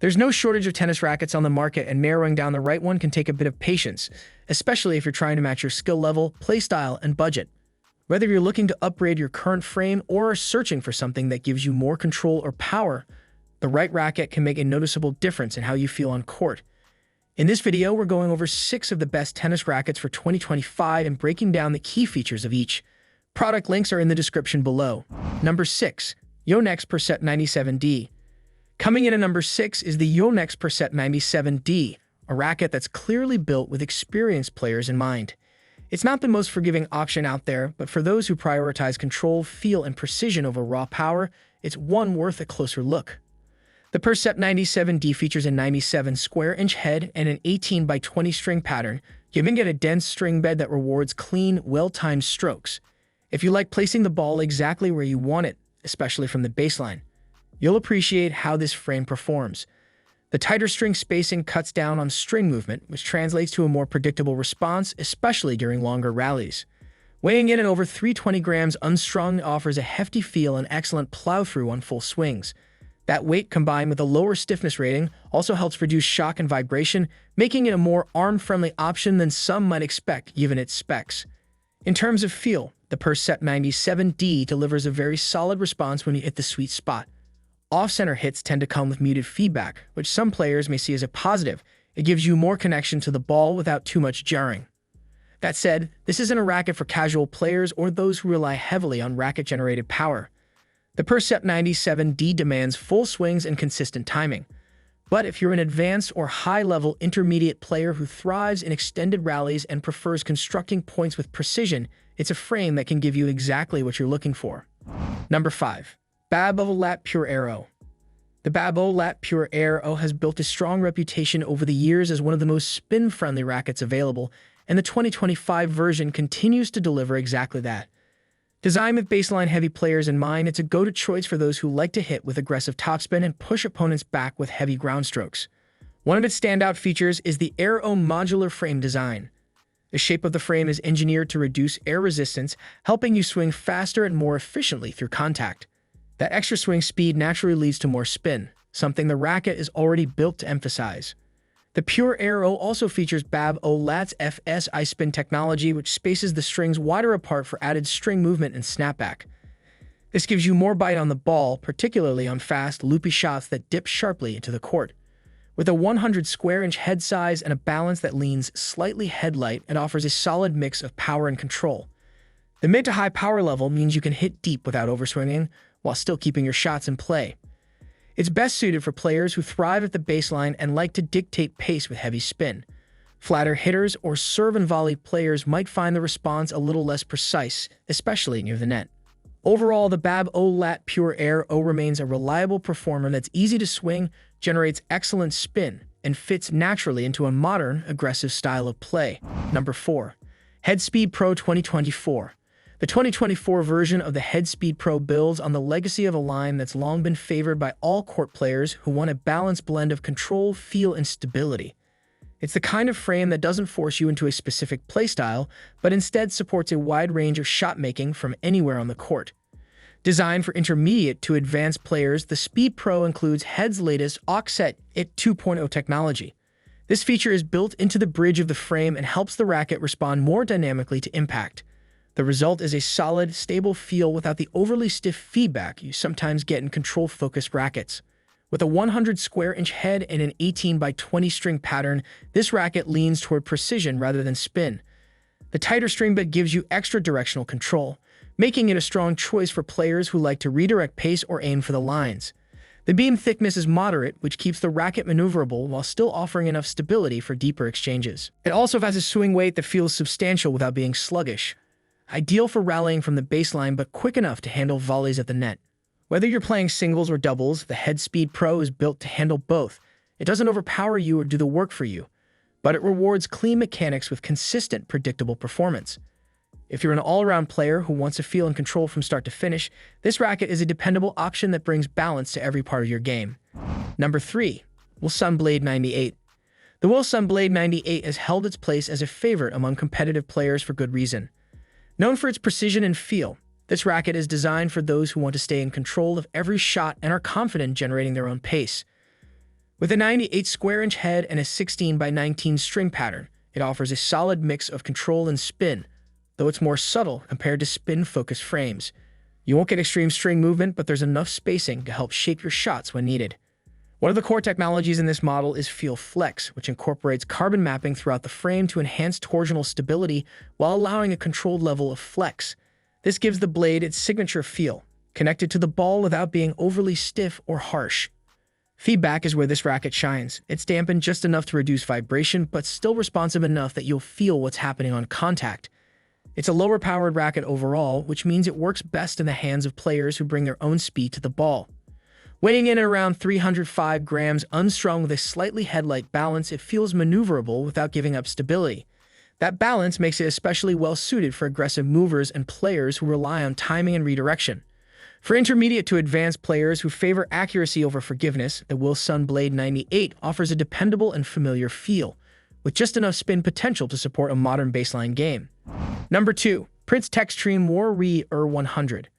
There's no shortage of tennis rackets on the market, and narrowing down the right one can take a bit of patience, especially if you're trying to match your skill level, playstyle, and budget. Whether you're looking to upgrade your current frame or are searching for something that gives you more control or power, the right racket can make a noticeable difference in how you feel on court. In this video, we're going over 6 of the best tennis rackets for 2025 and breaking down the key features of each. Product links are in the description below. Number 6. Yonex Percept 97D. Coming in at number 6 is the Yonex Percept 97D, a racket that's clearly built with experienced players in mind. It's not the most forgiving option out there, but for those who prioritize control, feel, and precision over raw power, it's one worth a closer look. The Percept 97D features a 97 square inch head and an 18 by 20 string pattern, giving it a dense string bed that rewards clean, well-timed strokes. If you like placing the ball exactly where you want it, especially from the baseline, you'll appreciate how this frame performs. The tighter string spacing cuts down on string movement, which translates to a more predictable response, especially during longer rallies. Weighing in at over 320 grams unstrung offers a hefty feel and excellent plow-through on full swings. That weight, combined with a lower stiffness rating, also helps reduce shock and vibration, making it a more arm-friendly option than some might expect given its specs. In terms of feel, the Percept 97D delivers a very solid response when you hit the sweet spot. Off-center hits tend to come with muted feedback, which some players may see as a positive. It gives you more connection to the ball without too much jarring. That said, this isn't a racket for casual players or those who rely heavily on racket-generated power. The Percept 97D demands full swings and consistent timing. But if you're an advanced or high-level intermediate player who thrives in extended rallies and prefers constructing points with precision, it's a frame that can give you exactly what you're looking for. Number 5. Babolat Pure Aero. The Babolat Pure Aero has built a strong reputation over the years as one of the most spin-friendly rackets available, and the 2025 version continues to deliver exactly that. Designed with baseline-heavy players in mind, it's a go-to choice for those who like to hit with aggressive topspin and push opponents back with heavy ground strokes. One of its standout features is the Aero modular frame design. The shape of the frame is engineered to reduce air resistance, helping you swing faster and more efficiently through contact. That extra swing speed naturally leads to more spin, something the racket is already built to emphasize. The Pure Aero also features Babolat's FSI spin technology, which spaces the strings wider apart for added string movement and snapback. This gives you more bite on the ball, particularly on fast, loopy shots that dip sharply into the court. With a 100 square inch head size and a balance that leans slightly headlight, it offers a solid mix of power and control. The mid to high power level means you can hit deep without overswinging, while still keeping your shots in play. It's best suited for players who thrive at the baseline and like to dictate pace with heavy spin. Flatter hitters or serve and volley players might find the response a little less precise, especially near the net. Overall, the Babolat Pure Aero remains a reliable performer that's easy to swing, generates excellent spin, and fits naturally into a modern, aggressive style of play. Number 4. Headspeed Pro 2024. The 2024 version of the Headspeed Pro builds on the legacy of a line that's long been favored by all court players who want a balanced blend of control, feel, and stability. It's the kind of frame that doesn't force you into a specific playstyle, but instead supports a wide range of shot-making from anywhere on the court. Designed for intermediate to advanced players, the Speed Pro includes Head's latest Offset IT 2.0 technology. This feature is built into the bridge of the frame and helps the racket respond more dynamically to impact. The result is a solid, stable feel without the overly stiff feedback you sometimes get in control-focused rackets. With a 100 square inch head and an 18 by 20 string pattern, this racket leans toward precision rather than spin. The tighter string bed gives you extra directional control, making it a strong choice for players who like to redirect pace or aim for the lines. The beam thickness is moderate, which keeps the racket maneuverable while still offering enough stability for deeper exchanges. It also has a swing weight that feels substantial without being sluggish. Ideal for rallying from the baseline, but quick enough to handle volleys at the net. Whether you're playing singles or doubles, the Headspeed Pro is built to handle both. It doesn't overpower you or do the work for you, but it rewards clean mechanics with consistent, predictable performance. If you're an all-around player who wants to feel in control from start to finish, this racket is a dependable option that brings balance to every part of your game. Number 3. Wilson Blade 98. The Wilson Blade 98 has held its place as a favorite among competitive players for good reason. Known for its precision and feel, this racket is designed for those who want to stay in control of every shot and are confident generating their own pace. With a 98 square inch head and a 16 by 19 string pattern, it offers a solid mix of control and spin, though it's more subtle compared to spin-focused frames. You won't get extreme string movement, but there's enough spacing to help shape your shots when needed. One of the core technologies in this model is Feel Flex, which incorporates carbon mapping throughout the frame to enhance torsional stability while allowing a controlled level of flex. This gives the blade its signature feel, connected to the ball without being overly stiff or harsh. Feedback is where this racket shines. It's dampened just enough to reduce vibration, but still responsive enough that you'll feel what's happening on contact. It's a lower-powered racket overall, which means it works best in the hands of players who bring their own speed to the ball. Weighing in at around 305 grams, unstrung with a slightly head-like balance, it feels maneuverable without giving up stability. That balance makes it especially well-suited for aggressive movers and players who rely on timing and redirection. For intermediate to advanced players who favor accuracy over forgiveness, the Wilson Blade 98 offers a dependable and familiar feel, with just enough spin potential to support a modern baseline game. Number 2. Prince Textreme Warrior 100.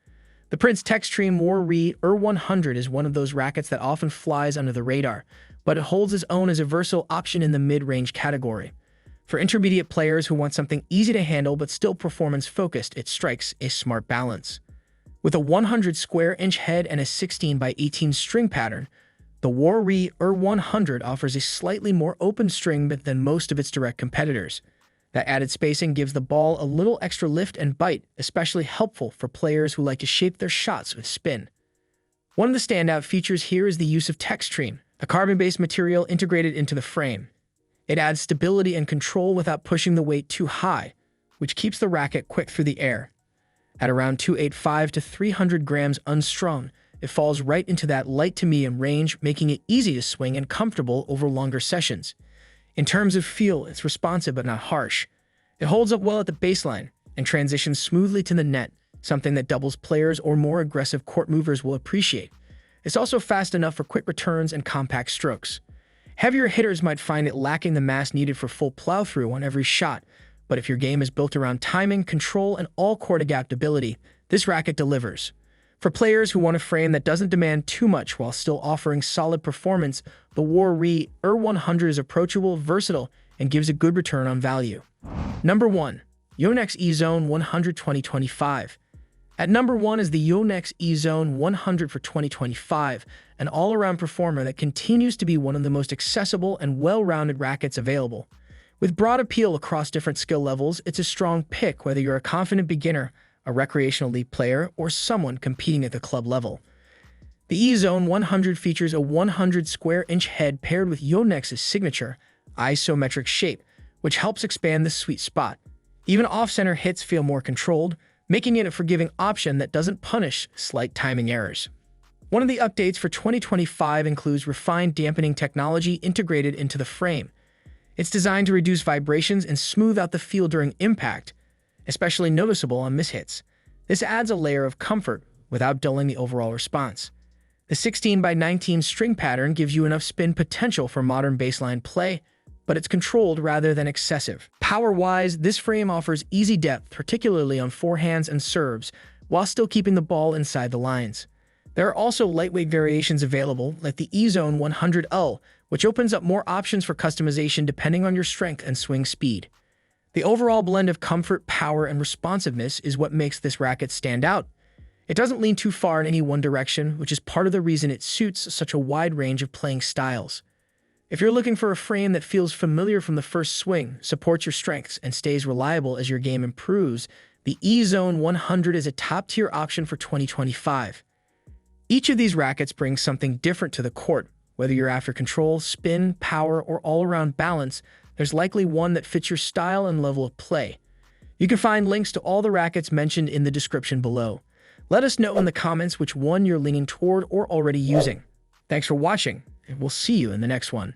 The Prince Textreme Warrior 100 is one of those rackets that often flies under the radar, but it holds its own as a versatile option in the mid-range category. For intermediate players who want something easy to handle but still performance-focused, it strikes a smart balance. With a 100 square inch head and a 16 by 18 string pattern, the Warrior 100 offers a slightly more open string than most of its direct competitors. That added spacing gives the ball a little extra lift and bite, especially helpful for players who like to shape their shots with spin. One of the standout features here is the use of Textreme, a carbon-based material integrated into the frame. It adds stability and control without pushing the weight too high, which keeps the racket quick through the air. At around 285 to 300 grams unstrung, it falls right into that light to medium range, making it easy to swing and comfortable over longer sessions. In terms of feel, it's responsive but not harsh. It holds up well at the baseline and transitions smoothly to the net, something that doubles players or more aggressive court movers will appreciate. It's also fast enough for quick returns and compact strokes. Heavier hitters might find it lacking the mass needed for full plow-through on every shot, but if your game is built around timing, control, and all-court adaptability, this racket delivers. For players who want a frame that doesn't demand too much while still offering solid performance, the Warrior 100 is approachable, versatile, and gives a good return on value. Number 1. Yonex EZONE 100 2025. At number 1 is the Yonex EZONE 100 for 2025, an all-around performer that continues to be one of the most accessible and well-rounded rackets available. With broad appeal across different skill levels, it's a strong pick whether you're a confident beginner, a recreational league player, or someone competing at the club level. The EZONE 100 features a 100 square inch head paired with Yonex's signature isometric shape, which helps expand the sweet spot. Even off-center hits feel more controlled, making it a forgiving option that doesn't punish slight timing errors. One of the updates for 2025 includes refined dampening technology integrated into the frame. It's designed to reduce vibrations and smooth out the feel during impact, especially noticeable on mishits. This adds a layer of comfort without dulling the overall response. The 16 by 19 string pattern gives you enough spin potential for modern baseline play, but it's controlled rather than excessive. Power-wise, this frame offers easy depth, particularly on forehands and serves, while still keeping the ball inside the lines. There are also lightweight variations available, like the EZONE 100L, which opens up more options for customization depending on your strength and swing speed. The overall blend of comfort, power, and responsiveness is what makes this racket stand out. It doesn't lean too far in any one direction, which is part of the reason it suits such a wide range of playing styles. If you're looking for a frame that feels familiar from the first swing, supports your strengths, and stays reliable as your game improves, the EZONE 100 is a top-tier option for 2025. Each of these rackets brings something different to the court. Whether you're after control, spin, power, or all-around balance, there's likely one that fits your style and level of play. You can find links to all the rackets mentioned in the description below. Let us know in the comments which one you're leaning toward or already using. Thanks for watching, and we'll see you in the next one.